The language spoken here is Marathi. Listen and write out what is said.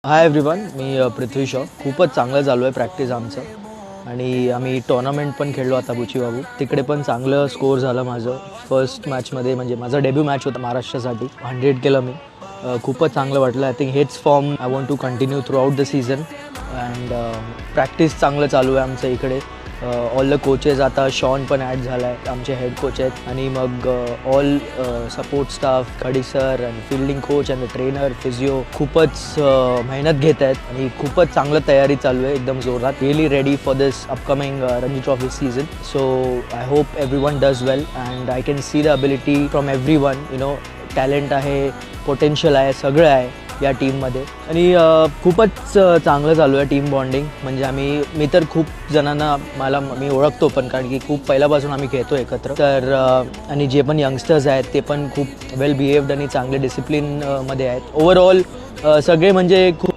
हाय एव्हरीवन, मी पृथ्वी शॉ. खूपच चांगलं चालू आहे प्रॅक्टिस आमचं आणि आम्ही टुर्नामेंट पण खेळलो आता बुचीबाबू. तिकडे पण चांगलं स्कोअर झालं माझं फर्स्ट मॅचमध्ये. म्हणजे माझा डेब्यू मॅच होता महाराष्ट्रासाठी. 100 केलं मी. खूपच चांगलं वाटलं. आय थिंक हेच form I want to continue throughout the season. And practice चांगलं चालू आहे आमचं इकडे. ऑल द कोचेस आता शॉन पण ॲड झाला आहे, आमचे हेड कोच आहेत. आणि मग all support staff, Khadi sir आणि फील्डिंग कोच आणि ट्रेनर, फिजिओ खूपच मेहनत घेत आहेत आणि खूपच चांगलं तयारी चालू आहे, एकदम जोरात. Really ready for this upcoming Ranji trophy season. So I hope every one does well and I can see the ability from every one. Talent आहे, पोटेन्शियल आहे, सगळं आहे या टीममध्ये. आणि खूपच चांगलं चालू आहे टीम बॉन्डिंग. म्हणजे मी तर खूप जणांना मी ओळखतो पण, कारण की खूप पहिल्यापासून आम्ही खेळतो एकत्र. तर आणि जे पण यंगस्टर्स आहेत ते पण खूप वेल बिहेव्ड आणि चांगले डिसिप्लिनमध्ये आहेत. ओव्हरऑल सगळे म्हणजे खूप